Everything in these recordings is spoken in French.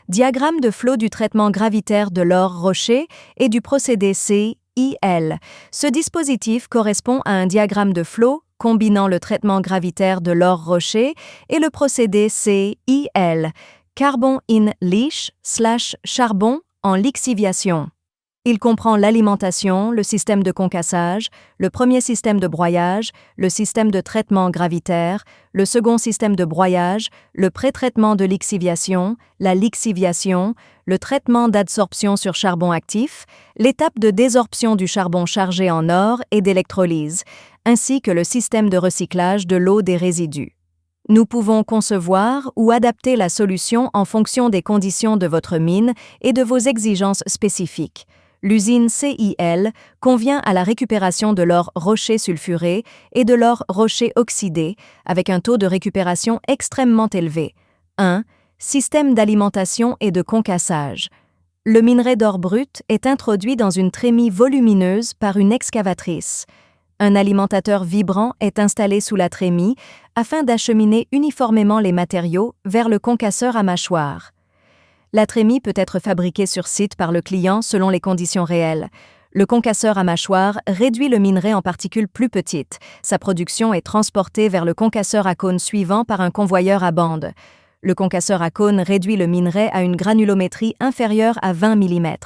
Diagramme de flot du traitement gravitaire de l'or rocher et du procédé CIL. Ce dispositif correspond à un diagramme de flot combinant le traitement gravitaire de l'or rocher et le procédé CIL, carbon in leach/charbon en lixiviation. Il comprend l'alimentation, le système de concassage, le premier système de broyage, le système de traitement gravitaire, le second système de broyage, le pré-traitement de lixiviation, la lixiviation, le traitement d'adsorption sur charbon actif, l'étape de désorption du charbon chargé en or et d'électrolyse, ainsi que le système de recyclage de l'eau des résidus. Nous pouvons concevoir ou adapter la solution en fonction des conditions de votre mine et de vos exigences spécifiques. L'usine CIL convient à la récupération de l'or rocher sulfuré et de l'or rocher oxydé avec un taux de récupération extrêmement élevé. 1. Système d'alimentation et de concassage. Le minerai d'or brut est introduit dans une trémie volumineuse par une excavatrice. Un alimentateur vibrant est installé sous la trémie afin d'acheminer uniformément les matériaux vers le concasseur à mâchoire. La trémie peut être fabriquée sur site par le client selon les conditions réelles. Le concasseur à mâchoire réduit le minerai en particules plus petites. Sa production est transportée vers le concasseur à cône suivant par un convoyeur à bande. Le concasseur à cône réduit le minerai à une granulométrie inférieure à 20 mm.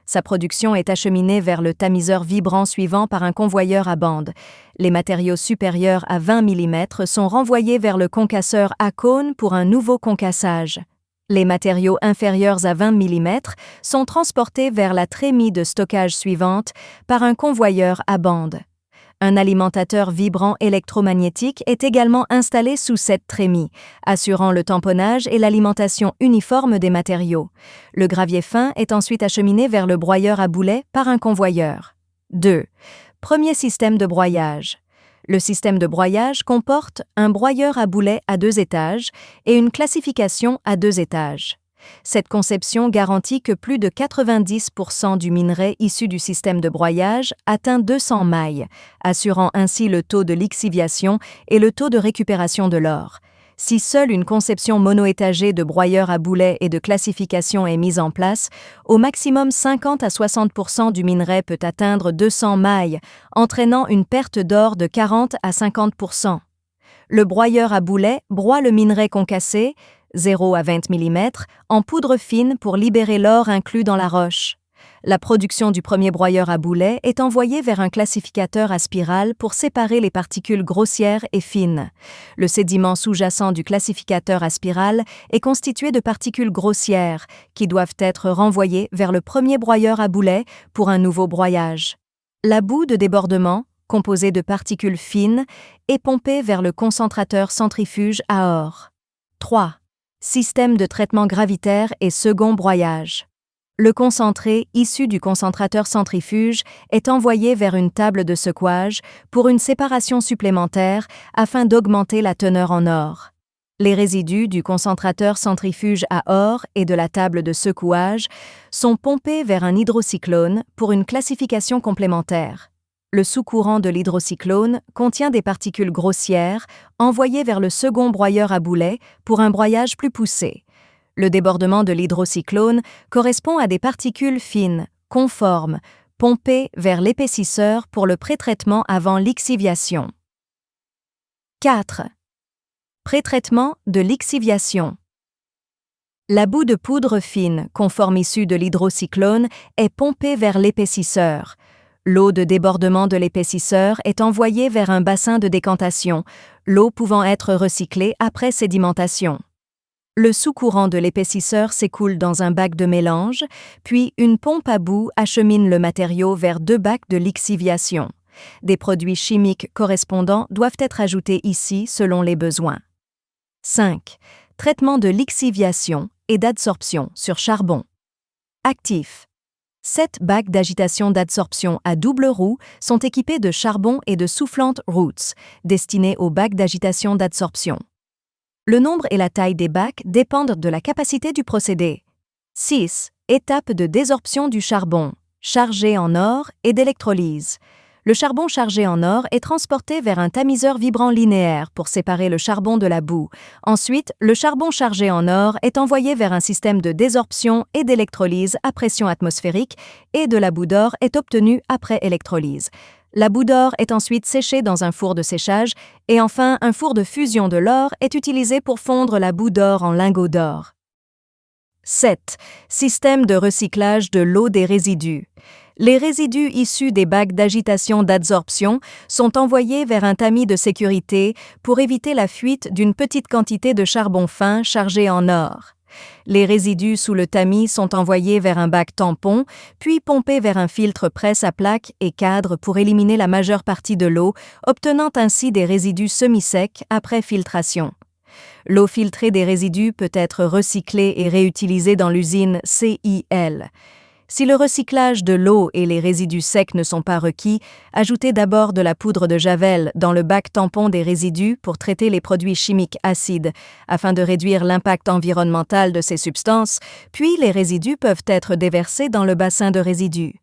Sa production est acheminée vers le tamiseur vibrant suivant par un convoyeur à bande. Les matériaux supérieurs à 20 mm sont renvoyés vers le concasseur à cône pour un nouveau concassage. Les matériaux inférieurs à 20 mm sont transportés vers la trémie de stockage suivante par un convoyeur à bande. Un alimentateur vibrant électromagnétique est également installé sous cette trémie, assurant le tamponnage et l'alimentation uniforme des matériaux. Le gravier fin est ensuite acheminé vers le broyeur à boulet par un convoyeur. 2. Premier système de broyage. Le système de broyage comporte un broyeur à boulet à 2 étages et une classification à 2 étages. Cette conception garantit que plus de 90% du minerai issu du système de broyage atteint 200 mailles, assurant ainsi le taux de lixiviation et le taux de récupération de l'or. Si seule une conception monoétagée de broyeur à boulet et de classification est mise en place, au maximum 50 à 60% du minerai peut atteindre 200 mailles, entraînant une perte d'or de 40 à 50%. Le broyeur à boulet broie le minerai concassé, 0 à 20 mm, en poudre fine pour libérer l'or inclus dans la roche. La production du premier broyeur à boulet est envoyée vers un classificateur à spirale pour séparer les particules grossières et fines. Le sédiment sous-jacent du classificateur à spirale est constitué de particules grossières qui doivent être renvoyées vers le premier broyeur à boulet pour un nouveau broyage. La boue de débordement, composée de particules fines, est pompée vers le concentrateur centrifuge à or. 3. Système de traitement gravitaire et second broyage. Le concentré issu du concentrateur centrifuge est envoyé vers une table de secouage pour une séparation supplémentaire afin d'augmenter la teneur en or. Les résidus du concentrateur centrifuge à or et de la table de secouage sont pompés vers un hydrocyclone pour une classification complémentaire. Le sous-courant de l'hydrocyclone contient des particules grossières envoyées vers le second broyeur à boulet pour un broyage plus poussé. Le débordement de l'hydrocyclone correspond à des particules fines, conformes, pompées vers l'épaississeur pour le pré-traitement avant lixiviation. 4. Pré-traitement de lixiviation. La boue de poudre fine, conforme issue de l'hydrocyclone, est pompée vers l'épaississeur. L'eau de débordement de l'épaississeur est envoyée vers un bassin de décantation, l'eau pouvant être recyclée après sédimentation. Le sous-courant de l'épaississeur s'écoule dans un bac de mélange, puis une pompe à boue achemine le matériau vers 2 bacs de lixiviation. Des produits chimiques correspondants doivent être ajoutés ici selon les besoins. 5. Traitement de lixiviation et d'adsorption sur charbon. Actif. 7 bacs d'agitation d'adsorption à double roue sont équipés de charbon et de soufflantes Roots, destinés aux bacs d'agitation d'adsorption. Le nombre et la taille des bacs dépendent de la capacité du procédé. 6. Étape de désorption du charbon, chargé en or et d'électrolyse. Le charbon chargé en or est transporté vers un tamiseur vibrant linéaire pour séparer le charbon de la boue. Ensuite, le charbon chargé en or est envoyé vers un système de désorption et d'électrolyse à pression atmosphérique et de la boue d'or est obtenue après électrolyse. La boue d'or est ensuite séchée dans un four de séchage et enfin un four de fusion de l'or est utilisé pour fondre la boue d'or en lingots d'or. 7. Système de recyclage de l'eau des résidus. Les résidus issus des bacs d'agitation d'adsorption sont envoyés vers un tamis de sécurité pour éviter la fuite d'une petite quantité de charbon fin chargé en or. Les résidus sous le tamis sont envoyés vers un bac tampon, puis pompés vers un filtre presse à plaque et cadre pour éliminer la majeure partie de l'eau, obtenant ainsi des résidus semi-secs après filtration. L'eau filtrée des résidus peut être recyclée et réutilisée dans l'usine CIL. Si le recyclage de l'eau et les résidus secs ne sont pas requis, ajoutez d'abord de la poudre de javel dans le bac tampon des résidus pour traiter les produits chimiques acides, afin de réduire l'impact environnemental de ces substances, puis les résidus peuvent être déversés dans le bassin de résidus.